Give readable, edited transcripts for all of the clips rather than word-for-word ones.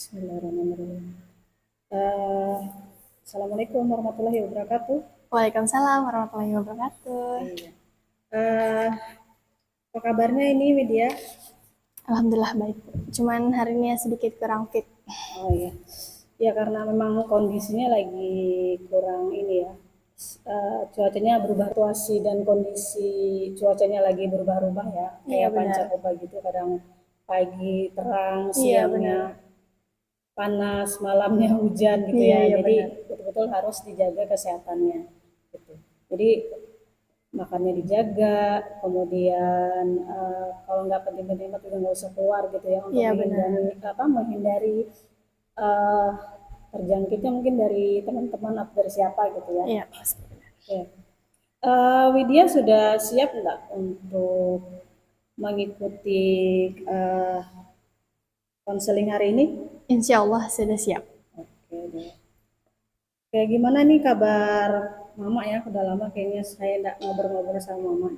Bismillahirrahmanirrahim. Eh, Assalamualaikum warahmatullahi wabarakatuh. Waalaikumsalam warahmatullahi wabarakatuh. Iya. Eh, Apa kabarnya ini Widya? Alhamdulillah baik. Cuman hari ini sedikit kurang fit. Oh iya. Ya karena memang kondisinya lagi kurang ini ya. Cuacanya berubah, situasi dan kondisi cuacanya lagi berubah-ubah ya. Iya Kayak benar. pancaroba gitu, kadang pagi terang, Iya siangnya benar. panas, malamnya hujan gitu Iya ya. iya Jadi benar. betul-betul harus dijaga kesehatannya. Gitu. Jadi makannya dijaga, kemudian kalau nggak penting-penting banget juga nggak usah keluar gitu ya untuk Iya benar. menghindari eh, terjangkitnya mungkin dari teman-teman atau dari siapa gitu ya. Iya pasti. Oke. Widya sudah siap nggak untuk mengikuti eh, konseling hari ini? Insya Allah sudah siap. Oke deh. Kayak gimana nih kabar Mama ya? Udah lama kayaknya saya nggak ngobrol-ngobrol sama Mama.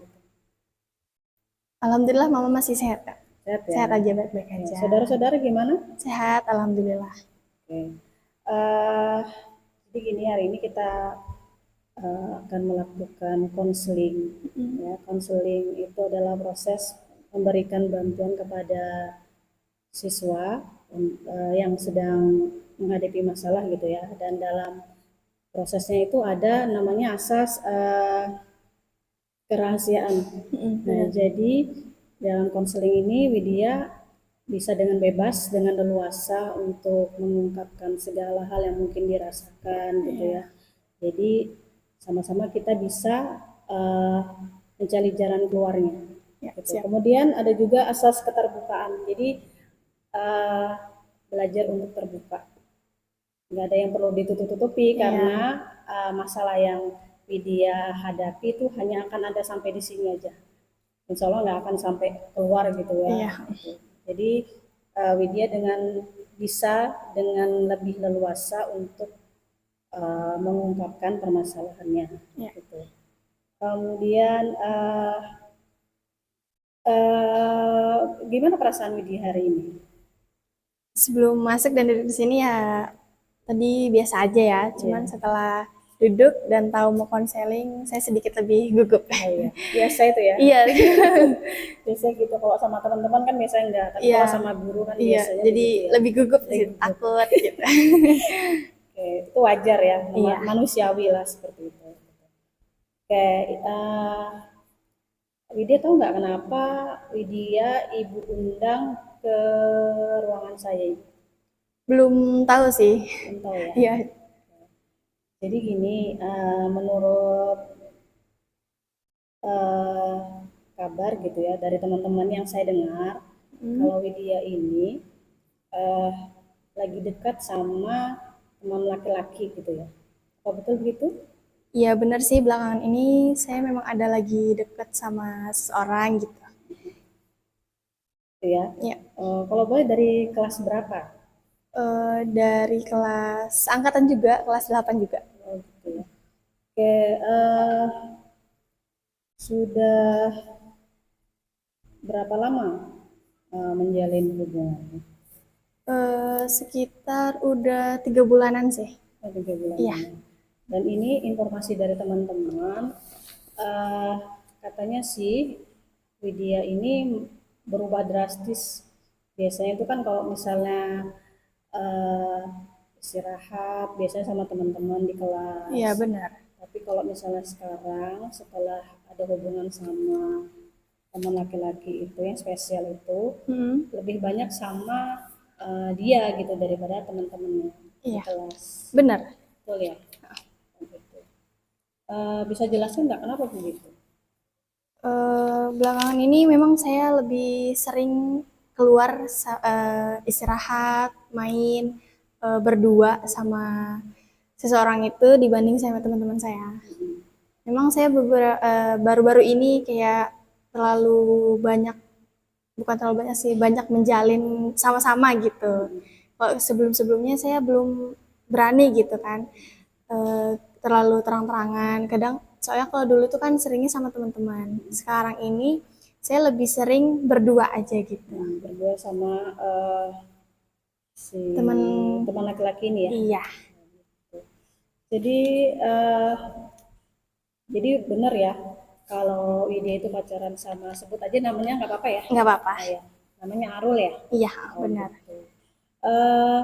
Alhamdulillah mama masih sehat Kak. Sehat ya? Sehat aja baik-baik Ya, aja. saudara-saudara gimana? Sehat alhamdulillah. Oke. Eh, jadi gini hari ini kita akan melakukan konseling. Ya, konseling itu adalah proses memberikan bantuan kepada siswa yang sedang menghadapi masalah gitu ya. Dan dalam prosesnya itu ada namanya asas kerahasiaan. Nah, Benar. jadi dalam konseling ini Widya bisa dengan bebas, dengan leluasa untuk mengungkapkan segala hal yang mungkin dirasakan gitu Iya. ya. Jadi sama-sama kita bisa uh, mencari jalan keluarnya. Ya Gitu. siap. Kemudian ada juga asas keterbukaan. Jadi uh, belajar untuk terbuka. Nggak ada yang perlu ditutup-tutupi karena Iya. masalah yang Widya hadapi itu hanya akan ada sampai di sini aja. Insya Allah nggak akan sampai keluar gitu ya. Iya. Gitu. Jadi Widya bisa dengan lebih leluasa untuk mengungkapkan permasalahannya. Iya. Gitu. Kemudian gimana perasaan Widya hari ini? Sebelum masuk dan duduk di sini ya tadi biasa aja ya. Iya, Cuman setelah duduk dan tahu mau konseling, saya sedikit lebih gugup. oh iya, biasa itu ya. Iya. Biasanya gitu kalau sama teman-teman kan biasanya enggak, tapi Iya, kalau sama guru kan iya. biasanya Jadi begitu ya. lebih gugup Jadi sih, gugup. takut gitu. Oke, itu wajar ya, Iya. manusiawi lah seperti itu. Oke, Widya tahu nggak kenapa Widya ibu undang ke ruangan saya ini? Belum tahu sih. Belum tahu ya. Iya. Jadi gini, menurut eh, kabar gitu ya dari teman-teman yang saya dengar, Hmm. kalau Widya ini eh, lagi dekat sama teman laki-laki gitu ya. Apa betul begitu? Iya benar sih belakangan ini saya memang ada lagi deket sama seseorang gitu. Gitu ya. Ya. Kalau boleh dari kelas berapa? Dari kelas angkatan juga, kelas 8 juga. Oh, gitu ya. Oke, sudah berapa lama menjalin hubungan? Sekitar udah 3 bulanan sih. Oh, 3 bulan. Iya. Dan ini informasi dari teman-teman, eh, katanya sih Widya ini berubah drastis. Biasanya itu kan kalau misalnya eh, istirahat, biasanya sama teman-teman di kelas. Iya benar. Tapi kalau misalnya sekarang setelah ada hubungan sama teman laki-laki itu yang spesial itu Hmm. lebih banyak sama dia gitu daripada teman-temannya di Iya, kelas. benar. Betul ya? Gitu. Bisa jelaskan nggak kenapa begitu? Belakangan ini memang saya lebih sering keluar istirahat, main berdua sama seseorang itu dibanding sama teman-teman saya. Memang saya baru-baru ini kayak terlalu banyak, bukan terlalu banyak sih, banyak menjalin sama-sama gitu. Kalau sebelum-sebelumnya saya belum berani gitu kan, eh, terlalu terang-terangan. Kadang soalnya kalau dulu tuh kan seringnya sama teman-teman. Sekarang ini saya lebih sering berdua aja gitu. Berdua sama si teman. teman laki-laki ini ya. Iya, Jadi eh, jadi benar ya kalau Widya itu pacaran sama, sebut aja namanya nggak apa-apa ya. nggak apa-apa. Ah, ya. Namanya Arul ya. Iya, Oh benar. gitu. Eh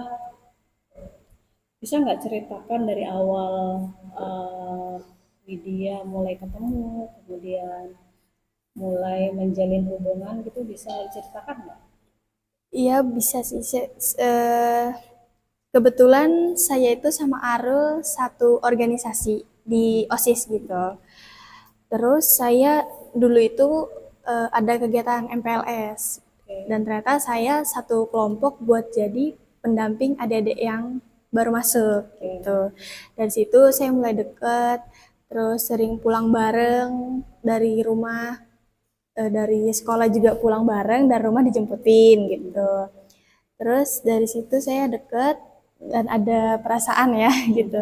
Bisa nggak ceritakan dari awal eh, Widya mulai ketemu, kemudian mulai menjalin hubungan gitu, bisa diceritakan nggak? Iya, bisa sih. Kebetulan saya itu sama Arul satu organisasi di OSIS gitu. Terus saya dulu itu ada kegiatan MPLS Oke, dan ternyata saya satu kelompok buat jadi pendamping adik-adik yang baru masuk oke. gitu. Dari situ saya mulai deket, terus sering pulang bareng dari rumah, dari sekolah juga pulang bareng, dan rumah dijemputin gitu. Terus dari situ saya deket dan ada perasaan ya gitu.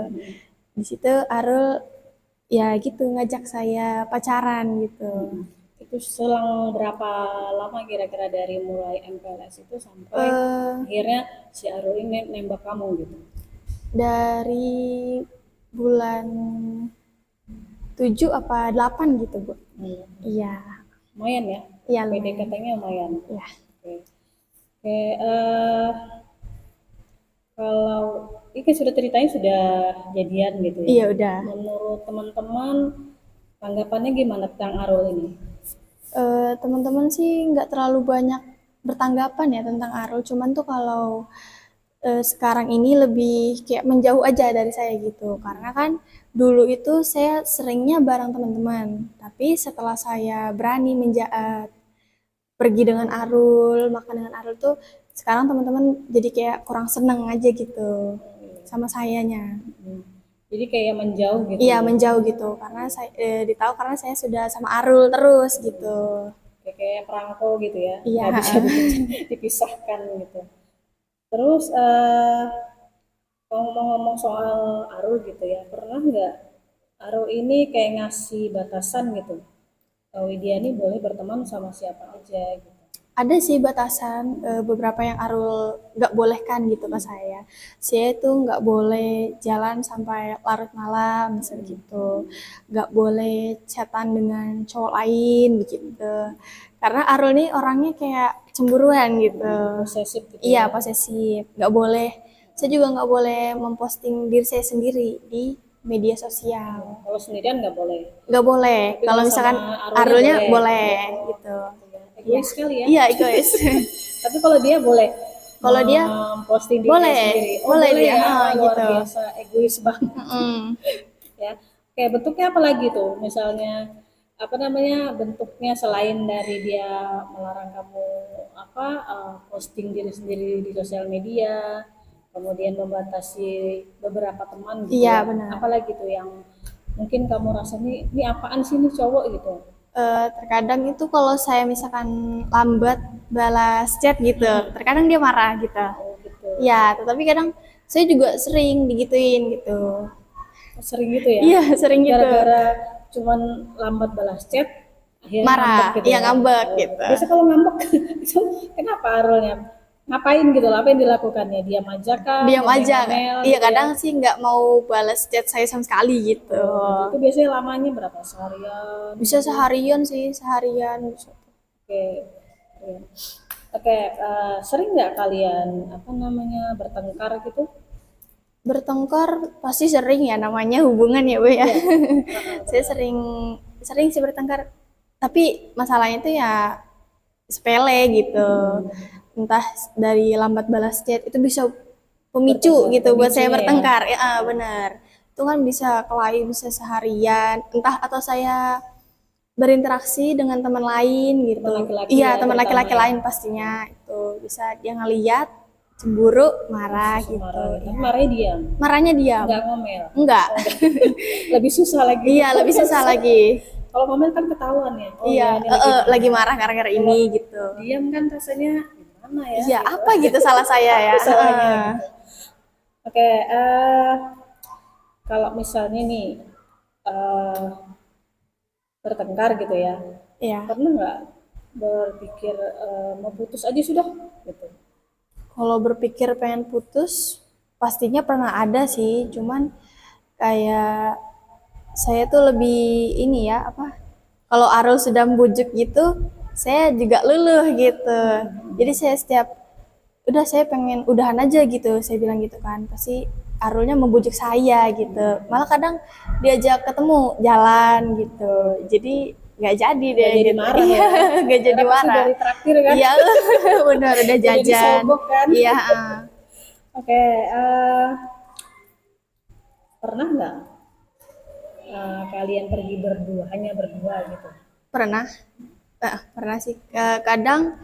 Di situ Arul ya gitu ngajak saya pacaran gitu. Itu selang berapa lama kira-kira dari mulai MPLS itu sampai eh akhirnya si Arul ini nembak kamu gitu? dari bulan 7 apa 8 gitu, Bu. Hmm. Iya, Lumayan ya, iya lumayan. PDKT-nya lumayan. Iya. Oke, oke. Kalau ini kan sudah ceritanya sudah jadian gitu ya. Iya udah. Menurut teman-teman tanggapannya gimana tentang Arul ini? Teman-teman sih nggak terlalu banyak bertanggapan ya tentang Arul, cuman tuh kalau sekarang ini lebih kayak menjauh aja dari saya gitu. Karena kan dulu itu saya seringnya bareng teman-teman, tapi setelah saya berani pergi dengan Arul, makan dengan Arul tuh sekarang teman-teman jadi kayak kurang seneng aja gitu sama sayanya. Hmm. Jadi kayak menjauh gitu Iya, ya. menjauh gitu karena saya ditahu karena saya sudah sama Arul terus gitu. Kayak perangko gitu ya, Iya, nggak bisa dipisahkan gitu. Terus kalau ngomong soal Arul gitu ya, pernah nggak Arul ini kayak ngasih batasan gitu? Widya ini boleh berteman sama siapa aja gitu. ada sih batasan beberapa yang Arul nggak bolehkan gitu ke saya. Saya itu nggak boleh jalan sampai larut malam misalnya gitu, nggak boleh chatan dengan cowok lain begitu. Karena Arul nih orangnya kayak cemburuan gitu. Posesif gitu Iya, ya. posesif. Nggak boleh. Saya juga nggak boleh memposting diri saya sendiri di media sosial. Kalau sendirian nggak boleh. Nggak boleh. Tapi Kalau kalau sama misalkan Arulnya Arulnya boleh. boleh Oh, gitu. gitu ya. Iya, Egois sekali ya. iya egois. Tapi kalau dia boleh Kalau dia memposting dirinya boleh, sendiri. Oh boleh boleh dia, ya. Wah, luar gitu. biasa egois banget Mm. ya. Kayak bentuknya apa lagi tuh? Misalnya apa namanya bentuknya selain dari dia melarang kamu apa posting diri sendiri di sosial media, kemudian membatasi beberapa teman gitu Iya ya. benar. Apalagi tuh yang mungkin kamu rasa ini apaan sih nih cowok gitu? Terkadang itu kalau saya misalkan lambat balas chat gitu, terkadang dia marah gitu. Oh gitu. Ya, tetapi kadang saya juga sering digituin gitu. Sering gitu ya. Iya, sering gitu. Gara-gara cuman lambat balas chat, akhirnya ngambek Marah, gitu iya ya. ngambek Oh, gitu. gitu. Biasa kalau ngambek itu kenapa Arulnya? Ngapain gitu lah, apa yang dilakukannya? Diam aja kah? Diam aja. Ngomel-ngomel Iya, gitu ya? kadang sih nggak mau balas chat saya sama sekali gitu. Oh, gitu. Itu biasanya lamanya berapa? Seharian Bisa gitu? seharian sih, seharian. Oke. Iya. Oke, sering nggak kalian apa namanya bertengkar gitu? Bertengkar pasti sering ya, namanya hubungan ya Bu ya. Iya. Saya sering sering sih bertengkar. Tapi masalahnya itu ya sepele gitu. Entah dari lambat balas chat itu bisa pemicu Bertengkar. gitu buat saya Pemicunya ya. bertengkar. Ya, benar. Itu kan bisa kelahi bisa seharian, entah atau saya berinteraksi dengan teman lain Teman gitu. laki-laki Iya, ya teman terutama laki-laki ya. lain pastinya itu bisa dia ngeliat cemburu, marah Langsung gitu. marah gitu. Tapi Ya. marahnya diam. Marahnya diam. Nggak ngomel. Enggak. Oh, enggak. Lebih susah lagi. Iya, lebih susah lagi. Kalau ngomel kan ketahuan ya. Oh Iya, ya ini lagi lagi marah. marah gara-gara Kalau ini gitu. diam kan rasanya gimana ya Iya, gitu. apa gitu salah saya ya. Apa salahnya gitu. Oke, kalau misalnya nih eh, bertengkar gitu ya, Iya. pernah nggak berpikir mau putus aja sudah gitu? Kalau berpikir pengen putus, pastinya pernah ada sih, cuman kayak saya tuh lebih ini ya, apa, kalau Arul sudah membujuk gitu, saya juga luluh gitu. Jadi saya setiap, udah saya pengen udahan aja gitu, saya bilang gitu kan. Pasti Arulnya membujuk saya gitu. Malah kadang diajak ketemu jalan gitu. Jadi nggak jadi deh Nggak jadi gitu. marah Iya, ya. nggak jadi Karena pasti marah. dari traktir kan. Iya, benar udah Udah jajan. disogok kan. Iya, Oke, pernah nggak kalian pergi berdua, hanya berdua gitu? pernah. Pernah sih. Kadang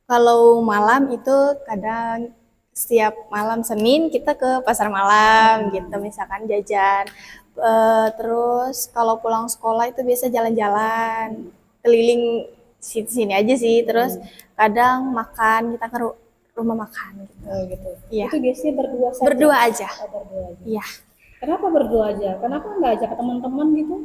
kalau malam itu kadang setiap malam Senin kita ke pasar malam gitu misalkan jajan. Terus kalau pulang sekolah itu biasa jalan-jalan keliling sini aja sih. Terus kadang makan kita ke rumah makan gitu. Oh gitu. Iya, Itu biasanya berdua saja. berdua aja. Oh, berdua aja. Iya. Kenapa berdua aja? Kenapa nggak ajak ke teman-teman gitu?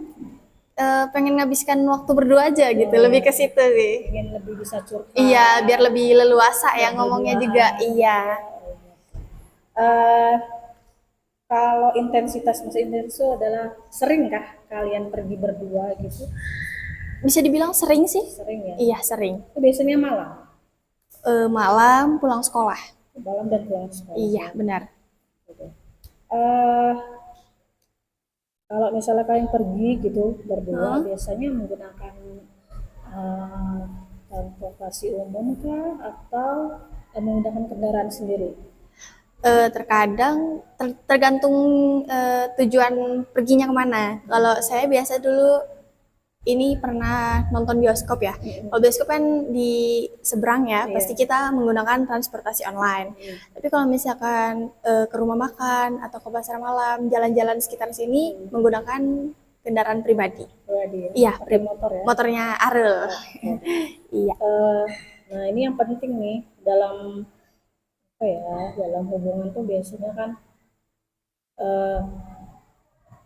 Pengen ngabiskan waktu berdua aja gitu, lebih ke situ sih. Ingin lebih bisa curhat. Iya, biar lebih leluasa ya ngomongnya juga. Iya. Eh, Kalau intensitas maksud intens itu adalah seringkah kalian pergi berdua gitu? Bisa dibilang sering sih. Sering ya. Iya, sering. Itu biasanya malam, Malam pulang sekolah. malam dan pulang sekolah. Iya, benar. Gitu. Eh, Kalau misalnya kalian pergi gitu berdua, biasanya menggunakan eh, transportasi umum kah atau menggunakan kendaraan sendiri? Terkadang tergantung tujuan perginya kemana. Kalau saya biasa dulu ini pernah nonton bioskop ya. Kalau bioskop kan di seberang ya, pasti kita menggunakan transportasi online. Tapi kalau misalkan ke rumah makan atau ke pasar malam, jalan-jalan sekitar sini menggunakan kendaraan pribadi. Pribadi ya? Iya, Pakai motor ya? motornya Arul. Iya. Nah ini yang penting nih dalam apa ya, dalam hubungan tuh biasanya kan eh,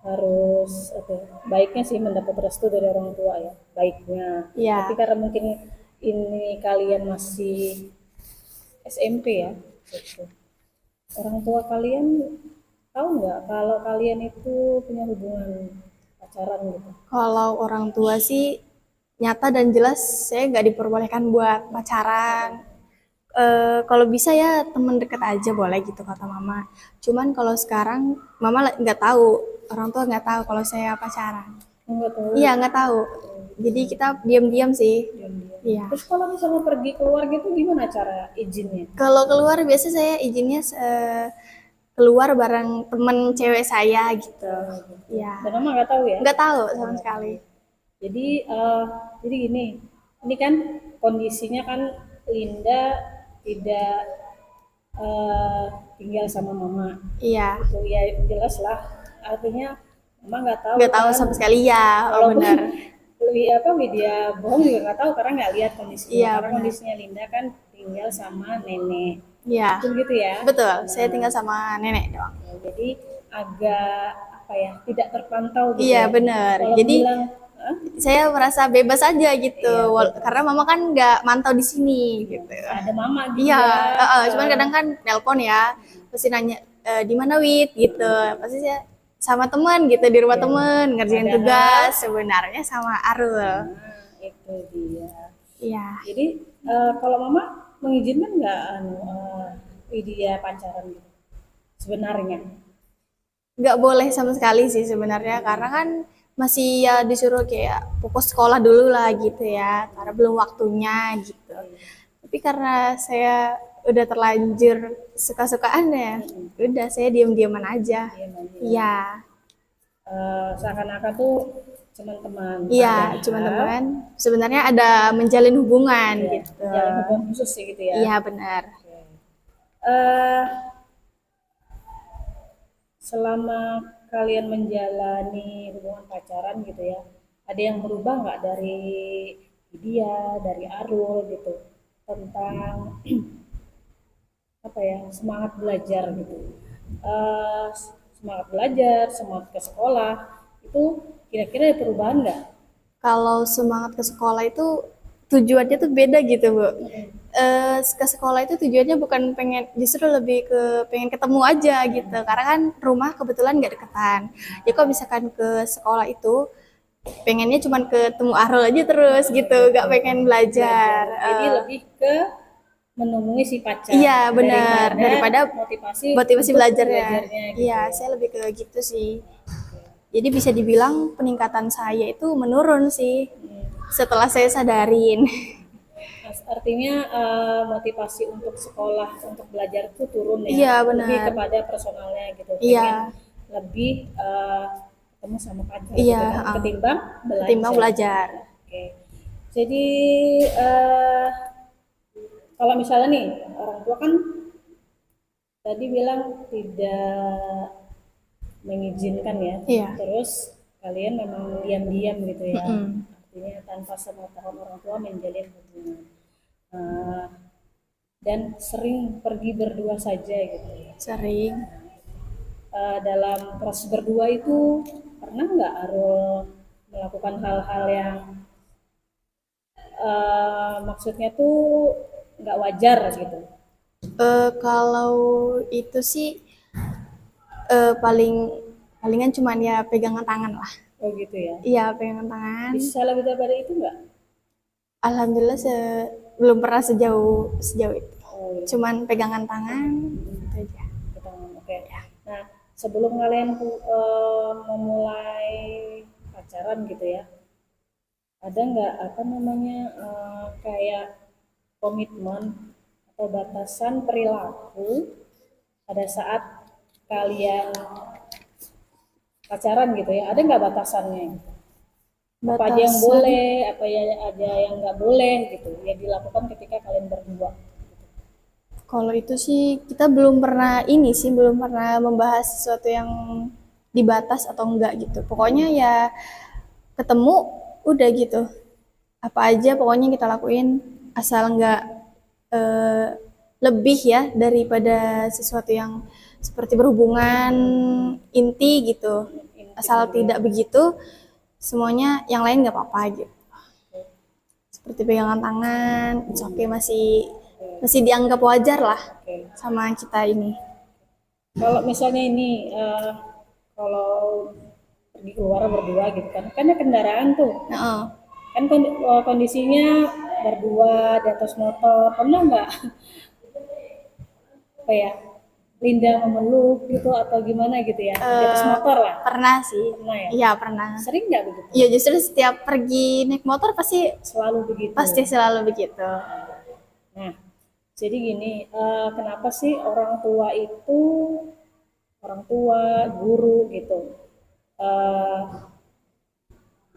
harus apa ya, baiknya sih mendapat restu dari orang tua ya, baiknya. Iya. Tapi karena mungkin ini kalian masih SMP ya, gitu. Orang tua kalian tahu nggak kalau kalian itu punya hubungan pacaran gitu? Kalau orang tua sih nyata dan jelas saya nggak diperbolehkan buat pacaran. Kalau bisa ya teman dekat aja boleh gitu kata mama. Cuman kalau sekarang mama nggak tahu, orang tua nggak tahu kalau saya pacaran. Nggak tahu. Iya nggak tahu. Jadi kita diam-diam sih. Diam-diam. Iya. Terus kalau misalnya pergi keluar gitu gimana cara izinnya? Kalau keluar biasa saya izinnya keluar bareng temen cewek saya gitu. Iya. Dan mama nggak tahu ya? Nggak tahu sama sekali. Jadi gini, ini kan kondisinya kan Linda tidak tinggal sama mama. Iya. Itu ya jelas lah. Artinya mama nggak tahu. Nggak tahu kan. sama sekali ya. Oh Walaupun benar. Widya bohong juga nggak tahu karena nggak lihat kondisinya. Iya, Karena benar. kondisinya Linda kan tinggal sama nenek. Iya. Betul gitu ya. Betul. Saya tinggal sama nenek doang. Ya, jadi agak apa ya, tidak terpantau gitu Iya ya. benar. Kalau Jadi bilang, "Hah? saya merasa bebas aja gitu, karena mama kan nggak mantau di sini gitu. Ada mama gitu Iya, ya." cuman kadang kan nelpon ya, pasti nanya di mana Wit gitu. Pasti saya sama teman gitu di rumah teman ngerjain Padahal- tugas sebenarnya sama Arul. Nah, itu dia. Iya, Jadi kalau mama mengizinkan nggak Widya pacaran gitu? Sebenarnya. nggak boleh sama sekali sih sebenarnya karena kan masih ya disuruh kayak fokus sekolah dulu lah gitu ya, karena belum waktunya gitu. Tapi karena saya udah terlanjur suka-sukaan ya, udah saya diam-diaman aja. Iya, Seakan-akan tuh cuman teman. iya, cuma teman. Sebenarnya ada menjalin hubungan gitu. Jalan hubungan khusus sih gitu ya. Iya benar. Eh, Selama kalian menjalani hubungan pacaran gitu ya, ada yang berubah nggak dari dia, dari Arul gitu, tentang apa ya, semangat belajar gitu. Eh, Semangat belajar, semangat ke sekolah, itu kira-kira ada perubahan nggak? Kalau semangat ke sekolah itu tujuannya tuh beda gitu Bu. ke sekolah itu tujuannya bukan pengen, justru lebih ke pengen ketemu aja gitu. Karena kan rumah kebetulan nggak deketan. Ya kalau misalkan ke sekolah itu pengennya cuman ketemu Ahrul aja terus gitu, nggak pengen belajar. Jadi lebih ke menemui si pacar Iya benar, daripada motivasi motivasi untuk belajarnya. belajarnya gitu Iya, ya. saya lebih ke gitu sih. Jadi bisa dibilang peningkatan saya itu menurun sih setelah saya sadarin. Artinya motivasi untuk sekolah untuk belajar itu turun ya, Iya lebih benar. kepada personalnya gitu, pengen Iya, lebih ketemu sama pacar iya, gitu kan ketimbang ketimbang belajar. belajar. Oke, jadi kalau misalnya nih orang tua kan tadi bilang tidak mengizinkan ya, Iya. terus kalian memang diam-diam gitu ya, Mm-mm. artinya tanpa sepengetahuan orang tua menjalin hubungan. Eh, dan sering pergi berdua saja gitu. Sering. Dalam proses berdua itu pernah nggak Arul melakukan hal-hal yang maksudnya tuh nggak wajar gitu? Kalau itu sih paling palingan cuman ya pegangan tangan lah. Oh gitu ya. Iya, pegangan tangan. Bisa lebih daripada itu nggak? Alhamdulillah belum pernah sejauh sejauh itu. Oh iya. Cuman pegangan tangan itu aja. Oke. Nah sebelum kalian memulai pacaran gitu ya, ada nggak apa namanya kayak komitmen atau batasan perilaku pada saat kalian pacaran gitu ya, ada nggak batasannya, apa aja yang Batasan boleh apa ya aja yang nggak boleh gitu ya dilakukan ketika kalian berdua. kalau itu sih kita belum pernah ini sih belum pernah membahas sesuatu yang dibatas atau enggak gitu. Pokoknya ya ketemu udah gitu. Apa aja pokoknya kita lakuin asal enggak eh, lebih ya daripada sesuatu yang seperti berhubungan inti gitu. Asal tidak begitu, semuanya yang lain nggak apa-apa gitu. Seperti pegangan tangan, it's okay, masih masih dianggap wajar lah Oke. sama kita ini. Kalau misalnya ini kalau pergi keluar berdua gitu kan ada kendaraan tuh Nah, kan kondisinya berdua di atas motor, pernah nggak apa ya Linda memeluk gitu atau gimana gitu ya di atas motor lah, pernah sih. pernah ya, Iya pernah. sering nggak begitu? Iya justru setiap pergi naik motor pasti Selalu begitu. pasti selalu begitu. Nah, jadi gini, kenapa sih orang tua itu, orang tua, guru gitu, eh,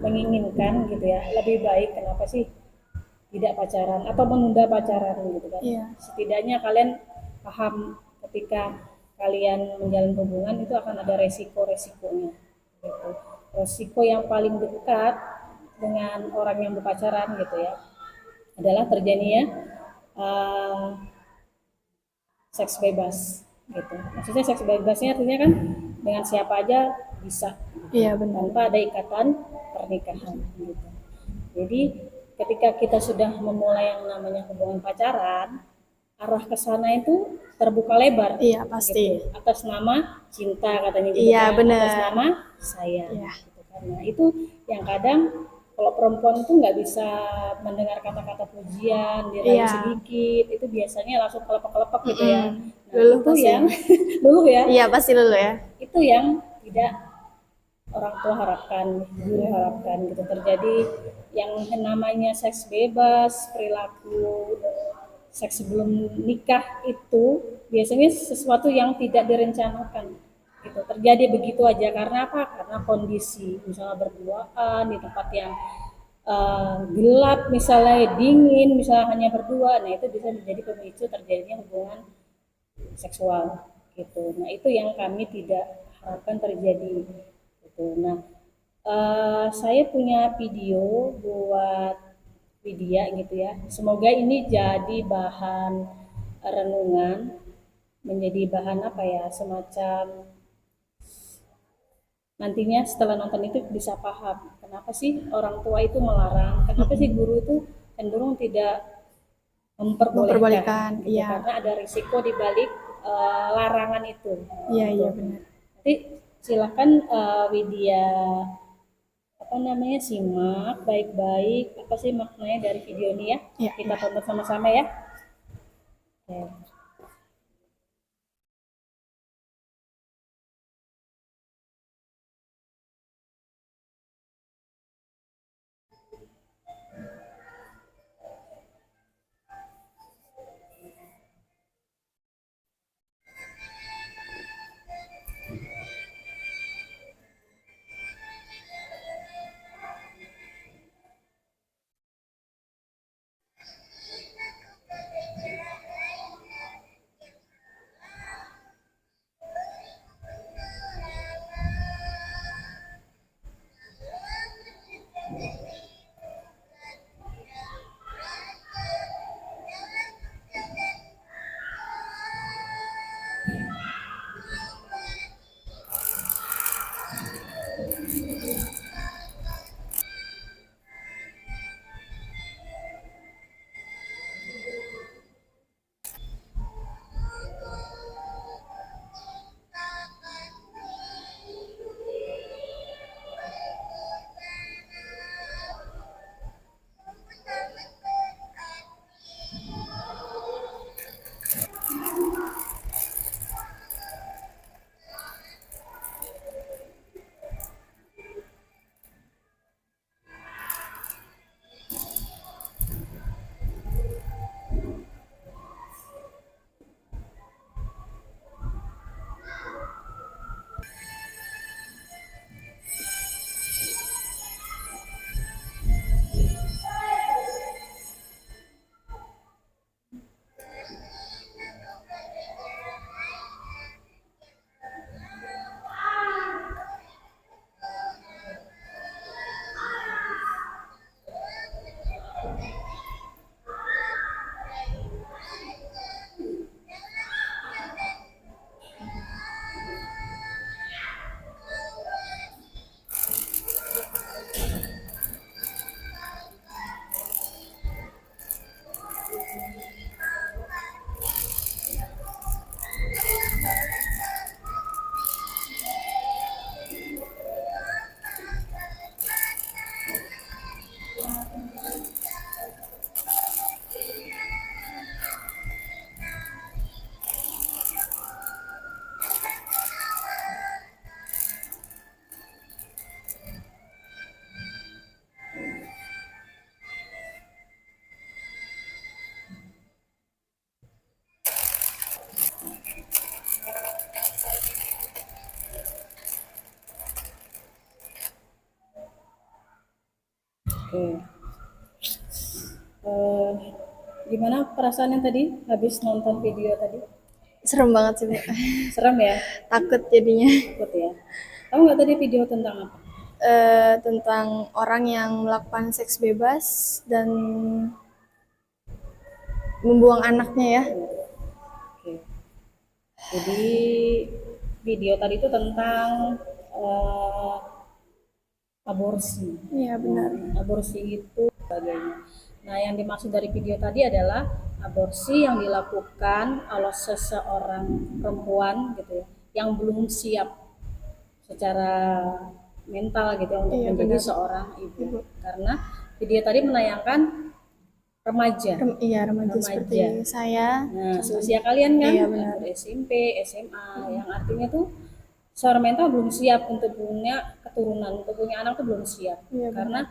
menginginkan gitu ya, lebih baik kenapa sih tidak pacaran atau menunda pacaran gitu kan? Iya. Setidaknya kalian paham ketika kalian menjalin hubungan itu akan ada resiko-resikonya gitu. Resiko yang paling dekat dengan orang yang berpacaran gitu ya adalah terjadinya uh, seks bebas gitu. Maksudnya seks bebasnya artinya kan dengan siapa aja bisa Iya benar. tanpa ada ikatan pernikahan gitu. Jadi ketika kita sudah memulai yang namanya hubungan pacaran, arah ke sana itu terbuka lebar. Iya pasti. Gitu. Atas nama cinta katanya gitu Iya kan, benar. atas nama sayang. Iya. Gitu kan. Nah itu yang kadang kalau perempuan itu nggak bisa mendengar kata-kata pujian, dirayu Iya. sedikit, itu biasanya langsung kelepek-kelepek gitu ya. Nah Luluh itu pasti. yang dulu ya, Iya pasti luluh ya. itu yang tidak orang tua harapkan, guru harapkan gitu, terjadi yang namanya seks bebas, perilaku seks sebelum nikah itu biasanya sesuatu yang tidak direncanakan gitu, terjadi begitu aja karena apa? Karena kondisi misalnya berduaan di tempat yang gelap misalnya, dingin misalnya, hanya berdua, nah itu bisa menjadi pemicu terjadinya hubungan seksual gitu. Nah itu yang kami tidak harapkan terjadi gitu. Nah saya punya video buat Widya gitu ya. Semoga ini jadi bahan renungan, menjadi bahan apa ya, semacam nantinya setelah nonton itu bisa paham kenapa sih orang tua itu melarang, kenapa sih guru itu cenderung tidak memperbolehkan Memperbolehkan, gitu, iya. karena ada risiko di balik larangan itu. Iya, Gitu. iya benar. Nanti silakan Widya apa namanya simak baik-baik apa sih maknanya dari video ini ya. Iya, Kita iya. tonton sama-sama ya. Oke. Oke. Eh, gimana perasaannya tadi habis nonton video tadi? Serem banget sih, Bu. Serem ya? Takut jadinya. Takut ya? Tahu nggak tadi video tentang apa? Tentang orang yang melakukan seks bebas dan membuang anaknya ya. Oke. Jadi video tadi itu tentang eh, aborsi. Iya, benar. Aborsi itu sebagainya. Nah, yang dimaksud dari video tadi adalah aborsi yang dilakukan oleh seseorang perempuan gitu ya, yang belum siap secara mental gitu ya untuk Iya, menjadi benar. seorang ibu. Karena video tadi menayangkan remaja. Iya, remaja seperti saya. Nah, seusia kalian kan, Iya, benar. SMP, SMA, yang artinya tuh secara mental belum siap untuk punya keturunan, untuk punya anak tuh belum siap. Iya, Karena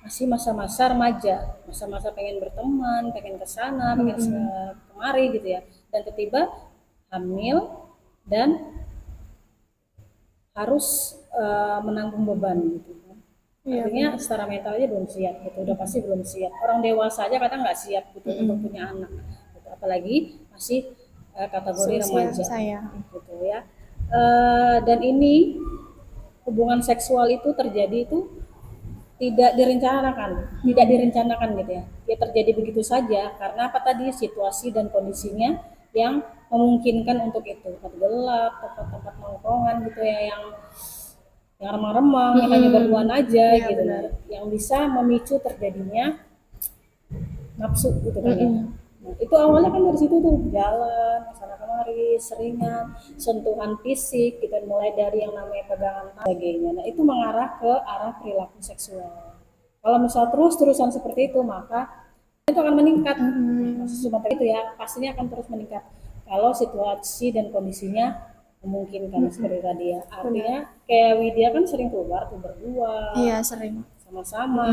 masih masa-masa remaja, masa-masa pengen berteman, pengen ke sana, pengen kemari gitu ya. Dan tiba-tiba hamil dan harus menanggung beban gitu. Iya, Artinya secara mental aja belum siap gitu, udah pasti belum siap. Orang dewasa aja kadang nggak siap gitu untuk punya anak, gitu. Apalagi masih kategori seusia remaja, saya. gitu ya. Dan ini hubungan seksual itu terjadi itu tidak direncanakan gitu ya. Dia terjadi begitu saja karena apa tadi situasi dan kondisinya yang memungkinkan untuk itu. Tempat gelap, tempat-tempat nongkrongan gitu ya yang remang-remang, yang hanya berduaan aja Iya, gitu, benar. yang bisa memicu terjadinya nafsu gitu kan ya. Nah, itu awalnya kan dari situ tuh jalan ke sana kemari, seringan, sentuhan fisik gitu, mulai dari yang namanya pegangan tangan dan sebagainya. Nah, itu mengarah ke arah perilaku seksual. Kalau misal terus-terusan seperti itu, maka itu akan meningkat. Kasus Sumatera itu ya pastinya akan terus meningkat kalau situasi dan kondisinya memungkinkan seperti tadi ya. Benar. Artinya kayak Widya kan sering keluar tuh berdua, Iya, sering. sama-sama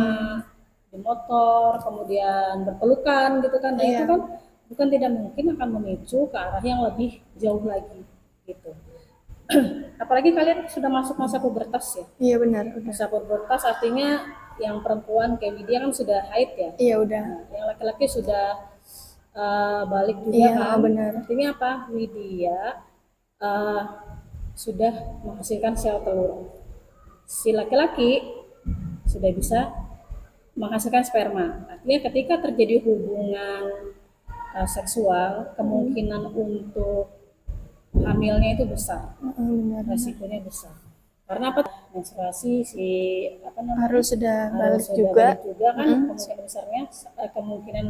di motor, kemudian berpelukan gitu kan. Nah itu Iya. kan bukan tidak mungkin akan memicu ke arah yang lebih jauh lagi gitu. Apalagi kalian sudah masuk masa pubertas ya. Iya, benar, udah. Masa pubertas artinya yang perempuan kayak Widya kan sudah haid ya. Iya, udah. Nah, yang laki-laki sudah balik juga Iya, kan. benar. Artinya apa? Widya uh, sudah menghasilkan sel telur. Si laki-laki sudah bisa menghasilkan sperma. Artinya ketika terjadi hubungan seksual, kemungkinan untuk hamilnya itu besar, Benar, benar. resikonya besar. Karena apa? Menstruasi si apa namanya Harus sudah harus balik sudah juga. balik juga kan, kemungkinan besarnya kemungkinan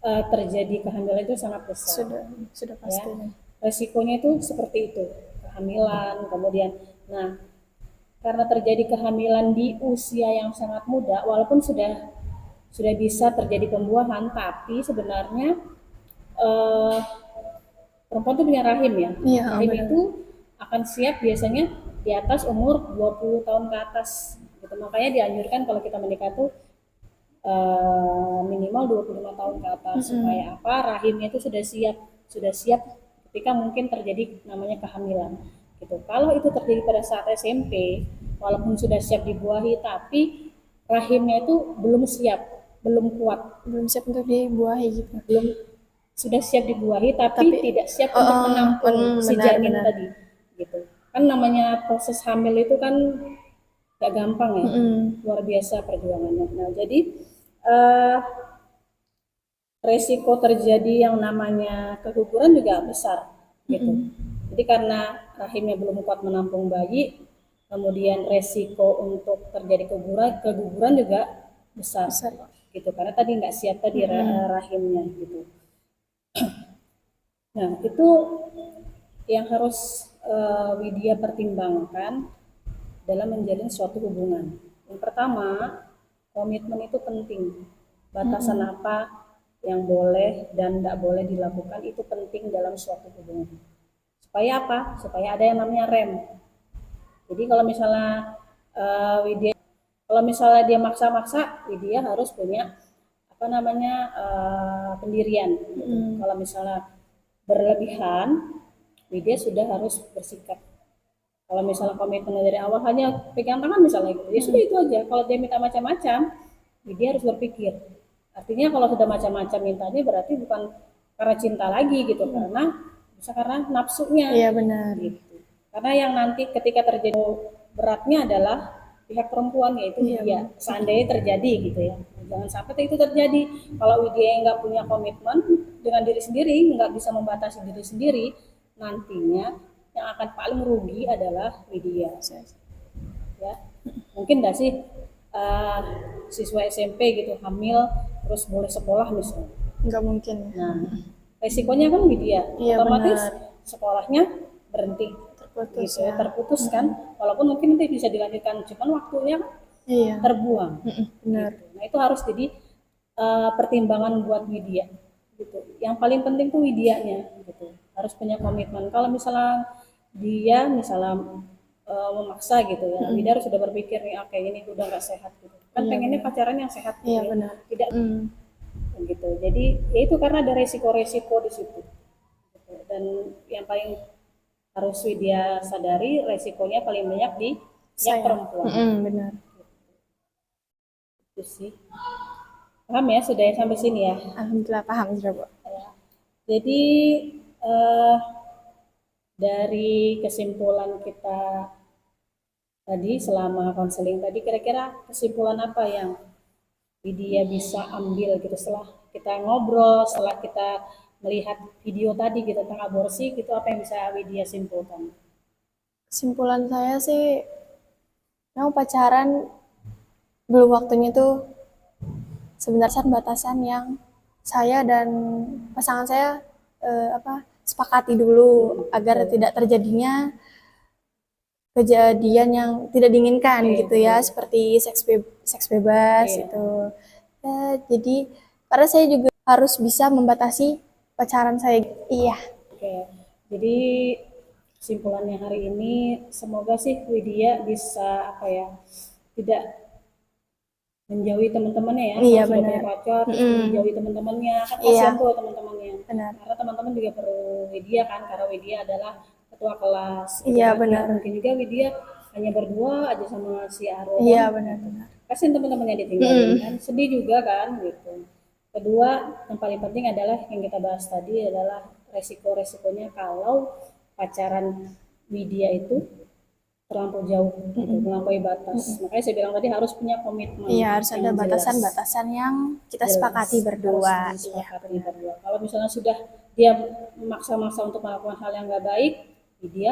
terjadi kehamilan itu sangat besar. Sudah Ya, pasti. resikonya itu seperti itu, kehamilan, kemudian, nah karena terjadi kehamilan di usia yang sangat muda, walaupun sudah bisa terjadi pembuahan, tapi sebenarnya eh, perempuan itu punya rahim ya. Iya, Rahim benar. itu akan siap biasanya di atas umur 20 tahun ke atas. Gitu. Makanya dianjurkan kalau kita menikah tuh minimal 25 tahun ke atas supaya apa? Rahimnya itu sudah siap ketika mungkin terjadi namanya kehamilan. Gitu. Kalau itu terjadi pada saat SMP, walaupun sudah siap dibuahi tapi rahimnya itu belum siap, belum kuat, Belum siap untuk dibuahi gitu. belum sudah siap dibuahi tapi Tapi tidak siap untuk menampung si benar, janin benar. tadi gitu kan. Namanya proses hamil itu kan gak gampang ya, luar biasa perjuangannya. Nah jadi eh, resiko terjadi yang namanya keguguran juga besar gitu. Jadi karena rahimnya belum kuat menampung bayi, kemudian resiko untuk terjadi keguguran juga besar, Besar. gitu karena tadi nggak siap tadi rahimnya gitu. Nah, itu yang harus Widya pertimbangkan dalam menjalin suatu hubungan. Yang pertama, komitmen itu penting. Batasan apa yang boleh dan tidak boleh dilakukan itu penting dalam suatu hubungan. Supaya apa? Supaya ada yang namanya rem. Jadi kalau misalnya Widya, kalau misalnya dia maksa-maksa, Widya harus punya apa namanya pendirian. Gitu. Kalau misalnya berlebihan, Widya sudah harus bersikap. Kalau misalnya komitmen dari awal hanya pegang tangan misalnya gitu, ya sudah itu aja. Kalau dia minta macam-macam, Widya harus berpikir. Artinya kalau sudah macam-macam mintanya berarti bukan karena cinta lagi gitu, karena bisa karena nafsunya. Iya, benar. Gitu. Karena yang nanti ketika terjadi beratnya adalah pihak perempuan yaitu Widya. Seandainya terjadi gitu ya, jangan sampai itu terjadi. Kalau Widya nggak punya komitmen dengan diri sendiri, nggak bisa membatasi diri sendiri, nantinya yang akan paling rugi adalah Widya. Ya, mungkin nggak sih siswa SMP gitu hamil terus boleh sekolah misalnya? Nggak mungkin. Nah, resikonya kan Widya, Iya, otomatis benar. sekolahnya berhenti, Terputus gitu ya, ya. terputus kan, walaupun mungkin nanti bisa dilanjutkan, cuman waktunya Iya. terbuang. Benar. Gitu. Nah itu harus jadi pertimbangan buat Widya. Gitu. Yang paling penting tuh Widyanya, gitu. Harus punya komitmen. Kalau misalnya dia misalnya memaksa gitu ya, Widya harus sudah berpikir nih, oke ini udah nggak sehat gitu. Kan Iya, pengennya benar. pacaran yang sehat gitu Iya, ya, benar. tidak gitu. Jadi ya itu karena ada resiko-resiko di situ. Gitu. Dan yang paling harus Widya sadari resikonya paling banyak di pihak Saya. perempuan. Benar. Itu sih. Paham ya sudah ya sampai sini ya. Alhamdulillah paham sudah, Bu. Jadi eh, dari kesimpulan kita tadi selama konseling tadi, kira-kira kesimpulan apa yang Widya bisa ambil gitu setelah kita ngobrol, setelah kita melihat video tadi gitu tentang aborsi, gitu apa yang bisa Widya simpulkan? Kesimpulan saya sih, mau pacaran belum waktunya tuh sebenarnya batasan yang saya dan pasangan saya sepakati dulu agar tidak terjadinya kejadian yang tidak diinginkan gitu ya, seperti seks bebas itu. Ya, jadi karena saya juga harus bisa membatasi pacaran saya. Iya. Oke, jadi kesimpulannya hari ini semoga sih Widya bisa apa ya, tidak menjauhi teman-temannya ya. Iya, Kalau sudah punya benar. pacar terus menjauhi teman-temannya, kan Iya, kasihan tuh teman-temannya. benar. Karena teman-teman juga perlu Widya kan, karena Widya adalah ketua kelas gitu Iya, kan. benar. Ya, mungkin juga Widya hanya berdua aja sama si Aro Iya, kan. benar-benar. Kasihan teman-temannya ditinggalin kan, sedih juga kan gitu. Kedua, yang paling penting adalah yang kita bahas tadi adalah resiko-resikonya kalau pacaran Widya itu terlampau jauh gitu, melampaui batas. Makanya saya bilang tadi harus punya komitmen Iya, harus ada yang jelas. batasan-batasan yang kita Jelas, sepakati berdua. harus Iya, disepakati benar. berdua. Kalau misalnya sudah dia memaksa-maksa untuk melakukan hal yang nggak baik, dia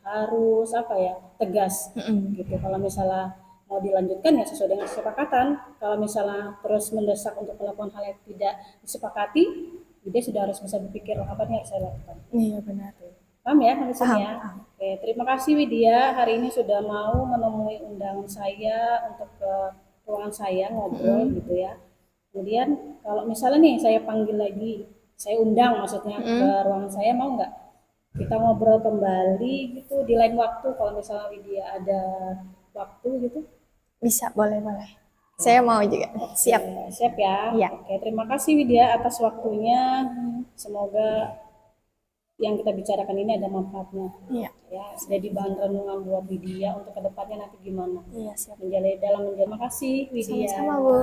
harus apa ya, tegas gitu. Kalau misalnya mau dilanjutkan ya sesuai dengan kesepakatan. Kalau misalnya terus mendesak untuk melakukan hal yang tidak disepakati, dia sudah harus bisa berpikir apa yang harus saya lakukan. Iya, benar. Paham ya sampai sini Paham, ya? paham. Oke, terima kasih Widya. Hari ini sudah mau menemui undangan saya untuk ke ruangan saya ngobrol gitu ya. Kemudian kalau misalnya nih saya panggil lagi, saya undang maksudnya ke ruangan saya, mau nggak kita ngobrol kembali gitu di lain waktu kalau misalnya Widya ada waktu gitu? Bisa, boleh. Saya mau juga. Siap. Oke, siap ya. Iya. Oke, terima kasih Widya atas waktunya. Semoga yang kita bicarakan ini ada manfaatnya. Iya. Ya, jadi bahan renungan buat Widya untuk kedepannya nanti gimana. Iya, siap. Menjalani dalam menjalani. Terima kasih Widya. Sama-sama, Bu.